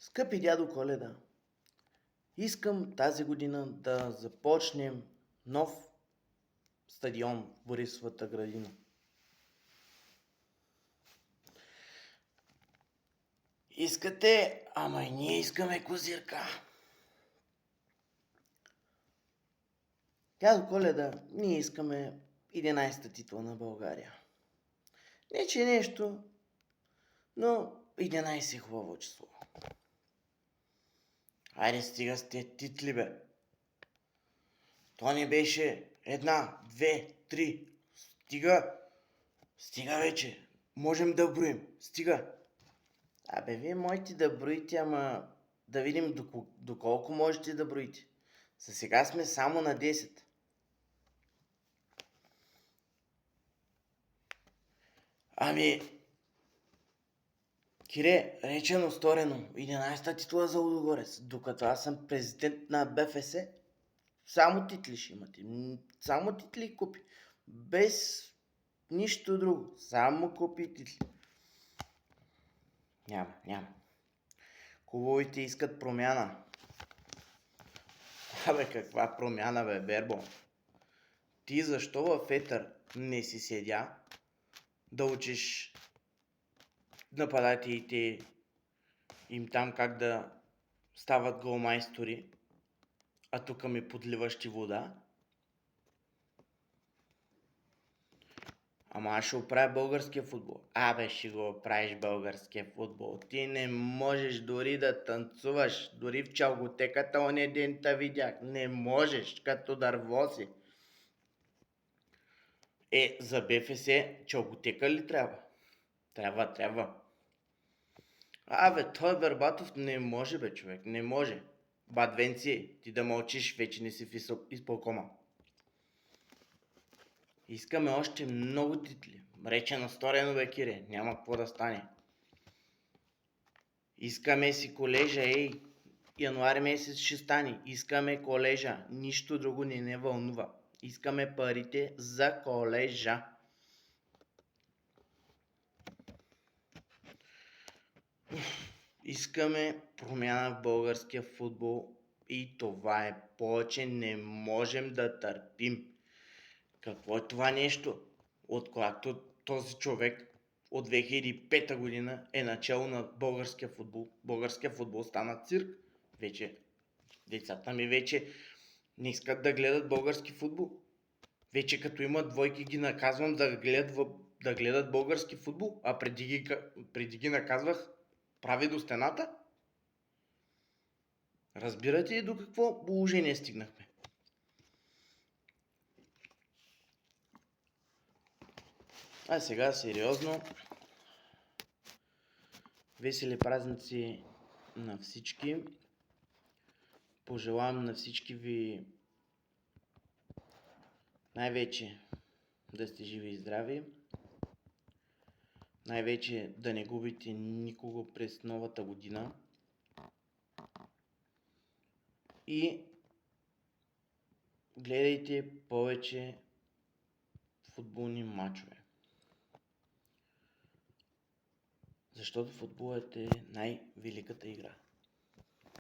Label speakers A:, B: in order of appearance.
A: Скъпи дядо Коледа, искам тази година да започнем нов стадион в Борисовата градина. Искате, ама и ние искаме козирка. Дядо Коледа, ние искаме 11-та титла на България. Не, че нещо, но 11 е хубаво число. Айде стига с те титли, бе. То не беше една, две, три. Стига. Стига вече. Можем да броим. Стига. Абе, вие можете да броите, ама да видим доколко можете да броите. За сега сме само на 10. Ами, Кире, речено сторено, 11-та титла за Лудогорец. Докато аз съм президент на БФС, само титли ще имате. Само титли купи. Без нищо друго. Само купи титли. Няма. Клубовите искат промяна. Абе, каква промяна, бе, Бербо? Ти защо в Етър не си седя да учиш нападателите им там как да стават голмайстори, а тук ми подливаш ти вода? Ама аз ще оправя българския футбол. Абе, ще го оправиш българския футбол. Ти не можеш дори да танцуваш. Дори в чалготеката оня ден те видях. Не можеш, като дърво си. За БФС чалготека ли трябва? Трябва. Абе, той Бербатов не може, бе, човек. Не може. Бадвенци, ти да мълчиш, вече не си в изпълкома. Искаме още много титли. Речено сторено, бе, Кире. Няма какво да стане. Искаме си колежа, януари месец ще стане. Искаме колежа. Нищо друго не вълнува. Искаме парите за колежа. Искаме промяна в българския футбол и това е. Повече не можем да търпим. Какво е това нещо? Откакто този човек от 2005 година е начало на българския футбол. Българския футбол стана цирк. Вече децата ми вече не искат да гледат български футбол. Вече като имат двойки ги наказвам да гледат български футбол, а преди ги наказвах прави до стената. Разбирате ли до какво положение стигнахме? А сега сериозно. Весели празници на всички. Пожелавам на всички ви най-вече да сте живи и здрави. Най-вече да не губите никого през новата година. И гледайте повече футболни мачове. Защото футболът е най-великата игра.